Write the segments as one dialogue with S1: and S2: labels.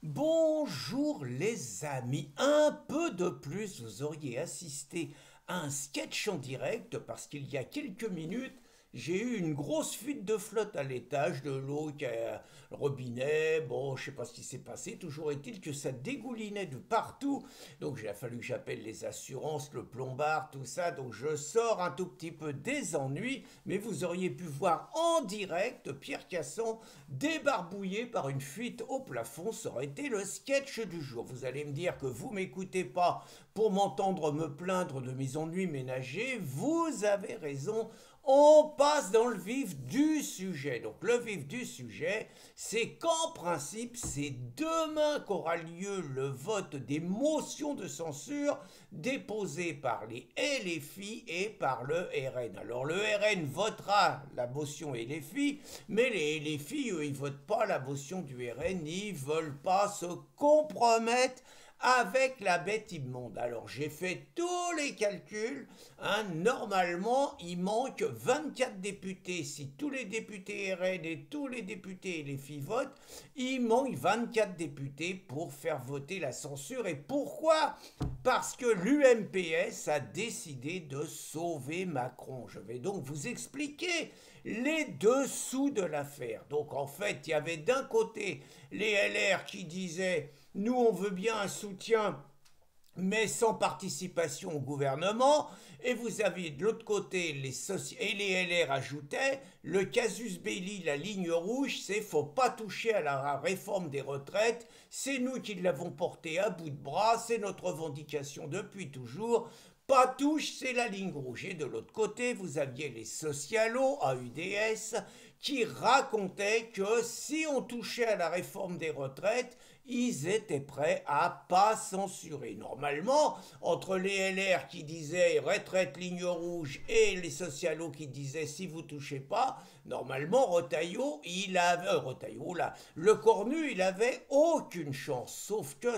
S1: Bonjour les amis, un peu de plus, vous auriez assisté à un sketch en direct parce qu'il y a quelques minutes, j'ai eu une grosse fuite de flotte à l'étage, de l'eau qui a le robinet, bon, je sais pas ce qui s'est passé, toujours est-il que ça dégoulinait de partout, donc il a fallu que j'appelle les assurances, le plombard, tout ça, donc je sors un tout petit peu des ennuis, mais vous auriez pu voir en direct Pierre Casson débarbouillé par une fuite au plafond, ça aurait été le sketch du jour. Vous allez me dire que vous m'écoutez pas pour m'entendre me plaindre de mes ennuis ménagers, vous avez raison, on passe dans le vif du sujet. Donc le vif du sujet, c'est qu'en principe, c'est demain qu'aura lieu le vote des motions de censure déposées par les LFI et par le RN. Alors le RN votera la motion LFI, mais les LFI, eux, ils votent pas la motion du RN, ils veulent pas se compromettre avec la bête immonde. Alors j'ai fait tous les calculs, hein, normalement il manque 24 députés. Si tous les députés RN et tous les députés LFI votent, il manque 24 députés pour faire voter la censure. Et pourquoi? Parce que l'UMPS a décidé de sauver Macron. Je vais donc vous expliquer les dessous de l'affaire. Donc en fait, il y avait d'un côté les LR qui disaient nous on veut bien un soutien mais sans participation au gouvernement, et vous avez de l'autre côté et les LR ajoutaient le casus belli, la ligne rouge, c'est faut pas toucher à la réforme des retraites, c'est nous qui l'avons porté à bout de bras, c'est notre revendication depuis toujours, pas touche, c'est la ligne rouge. Et de l'autre côté, vous aviez les socialos, AUDS, qui racontaient que si on touchait à la réforme des retraites, ils étaient prêts à pas censurer. Normalement, entre les LR qui disaient retraite ligne rouge et les socialos qui disaient si vous touchez pas, normalement Retailleau, il avait Retailleau là, le cornu, il avait aucune chance. Sauf que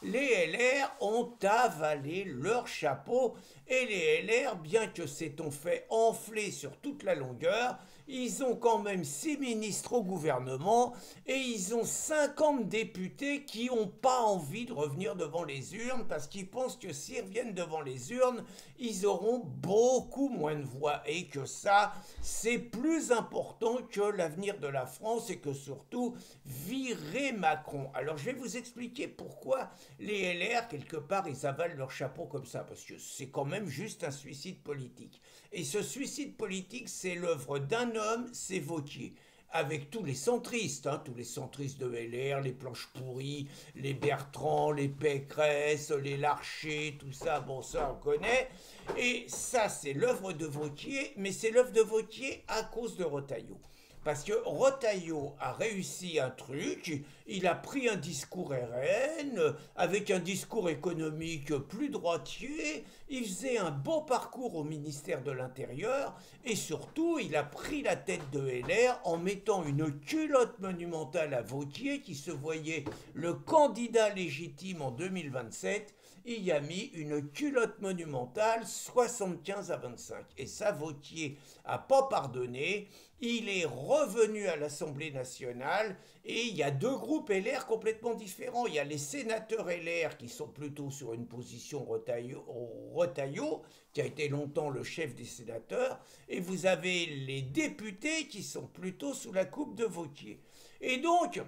S1: les LR ont avalé leur chapeau et les LR, bien que s'étant fait enfler sur toute la longueur, ils ont quand même 6 ministres au gouvernement et ils ont 50 députés qui n'ont pas envie de revenir devant les urnes parce qu'ils pensent que s'ils reviennent devant les urnes, ils auront beaucoup moins de voix et que ça, c'est plus important que l'avenir de la France et que surtout virer Macron. Alors je vais vous expliquer pourquoi les LR, quelque part, ils avalent leur chapeau comme ça, parce que c'est quand même juste un suicide politique. Et ce suicide politique, c'est l'œuvre d'un homme, c'est Wauquiez avec tous les centristes, hein, tous les centristes de LR, les planches pourries, les Bertrand, les Pécresse, les Larcher, tout ça, bon ça on connaît. Et ça c'est l'œuvre de Wauquiez, mais c'est l'œuvre de Wauquiez à cause de Retailleau. Parce que Retailleau a réussi un truc, il a pris un discours RN, avec un discours économique plus droitier, il faisait un beau parcours au ministère de l'Intérieur, et surtout, il a pris la tête de LR en mettant une culotte monumentale à Wauquiez, qui se voyait le candidat légitime en 2027, il y a mis une culotte monumentale 75 à 25. Et ça, Wauquiez a pas pardonné. Il est revenu à l'Assemblée nationale et il y a deux groupes LR complètement différents. Il y a les sénateurs LR qui sont plutôt sur une position Retailleau, qui a été longtemps le chef des sénateurs, et vous avez les députés qui sont plutôt sous la coupe de Wauquiez. Et donc,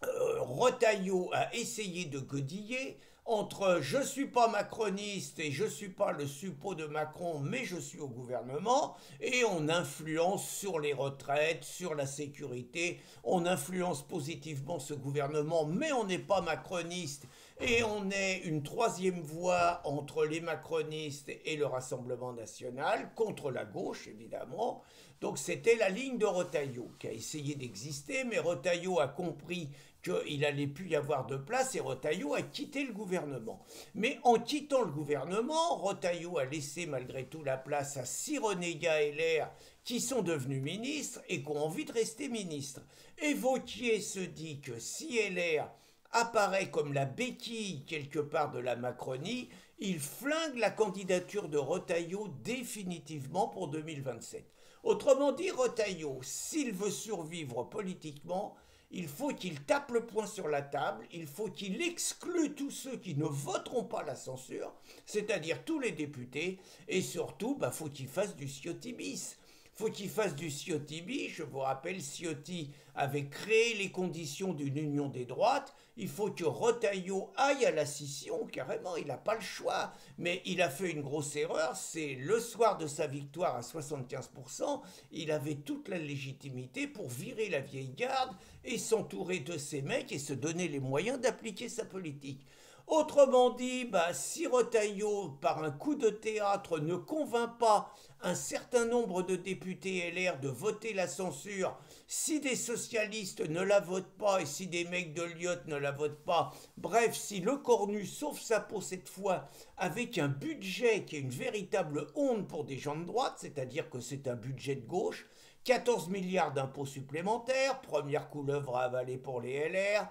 S1: Retailleau a essayé de godiller entre je suis pas macroniste et je suis pas le suppôt de Macron mais je suis au gouvernement et on influence sur les retraites, sur la sécurité, on influence positivement ce gouvernement mais on n'est pas macroniste et on est une troisième voie entre les macronistes et le Rassemblement national, contre la gauche évidemment. Donc c'était la ligne de Retailleau qui a essayé d'exister, mais Retailleau a compris qu'il n'allait plus y avoir de place et Retailleau a quitté le gouvernement. Mais en quittant le gouvernement, Retailleau a laissé malgré tout la place à 6 renégats LR qui sont devenus ministres et qui ont envie de rester ministres. Et Wauquiez se dit que si LR apparaît comme la béquille quelque part de la Macronie, il flingue la candidature de Retailleau définitivement pour 2027. Autrement dit, Retailleau, s'il veut survivre politiquement, il faut qu'il tape le poing sur la table, il faut qu'il exclue tous ceux qui ne voteront pas la censure, c'est-à-dire tous les députés, et surtout, faut qu'il fasse du Ciotti bis. Faut qu'il fasse du Ciotti bis. Je vous rappelle, Ciotti avait créé les conditions d'une union des droites. Il faut que Retailleau aille à la scission, carrément, il n'a pas le choix. Mais il a fait une grosse erreur, c'est le soir de sa victoire à 75%, il avait toute la légitimité pour virer la vieille garde et s'entourer de ces mecs et se donner les moyens d'appliquer sa politique. Autrement dit, si Retailleau, par un coup de théâtre, ne convainc pas un certain nombre de députés LR de voter la censure, si des socialistes ne la votent pas et si des mecs de Lyotte ne la votent pas, bref, si Le Cornu sauve sa peau cette fois avec un budget qui est une véritable honte pour des gens de droite, c'est-à-dire que c'est un budget de gauche, 14 milliards d'impôts supplémentaires, première couleuvre à avaler pour les LR,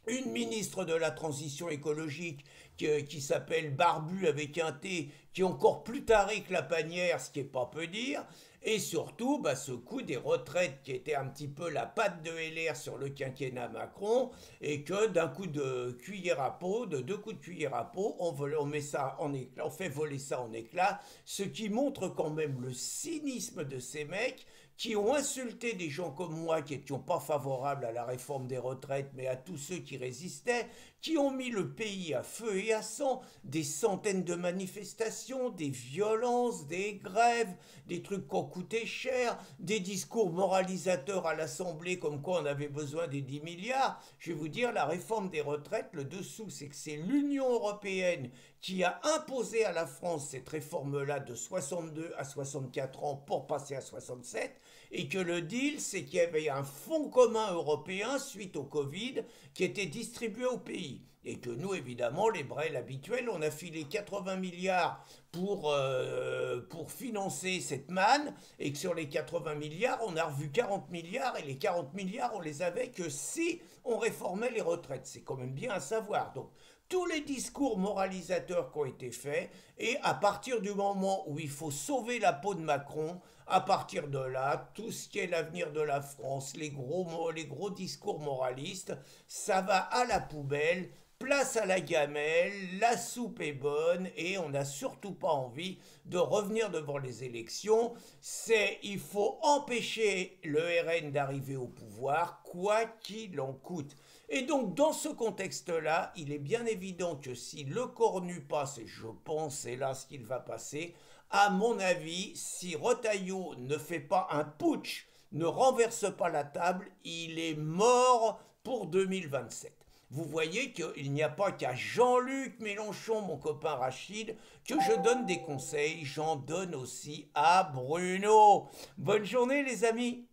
S1: une ministre de la transition écologique qui s'appelle Barbu avec un T, qui est encore plus taré que la panière, ce qui est pas peu dire, et surtout ce coup des retraites qui était un petit peu la patte de LR sur le quinquennat Macron, et que d'un coup de cuillère à peau, de deux coups de cuillère à peau, on met ça en éclat, on fait voler ça en éclat, ce qui montre quand même le cynisme de ces mecs qui ont insulté des gens comme moi qui n'étions pas favorables à la réforme des retraites, mais à tous ceux qui résistaient, qui ont mis le pays à feu et à sang, des centaines de manifestations, des violences, des grèves, des trucs qui ont coûté cher, des discours moralisateurs à l'Assemblée comme quoi on avait besoin des 10 milliards. Je vais vous dire, la réforme des retraites, le dessous, c'est que c'est l'Union européenne qui a imposé à la France cette réforme-là de 62 à 64 ans pour passer à 67, et que le deal, c'est qu'il y avait un fonds commun européen suite au Covid qui était distribué au pays. Et que nous, évidemment, les Brels habituels, on a filé 80 milliards pour financer cette manne, et que sur les 80 milliards, on a revu 40 milliards, et les 40 milliards, on les avait que si on réformait les retraites. C'est quand même bien à savoir. Donc, tous les discours moralisateurs qui ont été faits, et à partir du moment où il faut sauver la peau de Macron, à partir de là, tout ce qui est l'avenir de la France, les gros discours moralistes, ça va à la poubelle. Place à la gamelle, la soupe est bonne et on n'a surtout pas envie de revenir devant les élections. Il faut empêcher le RN d'arriver au pouvoir, quoi qu'il en coûte. Et donc, dans ce contexte-là, il est bien évident que si Le Cornu passe, et je pense c'est là ce qu'il va passer, à mon avis, si Retailleau ne fait pas un putsch, ne renverse pas la table, il est mort pour 2027. Vous voyez qu'il n'y a pas qu'à Jean-Luc Mélenchon, mon copain Rachid, que je donne des conseils, j'en donne aussi à Bruno. Bonne journée les amis.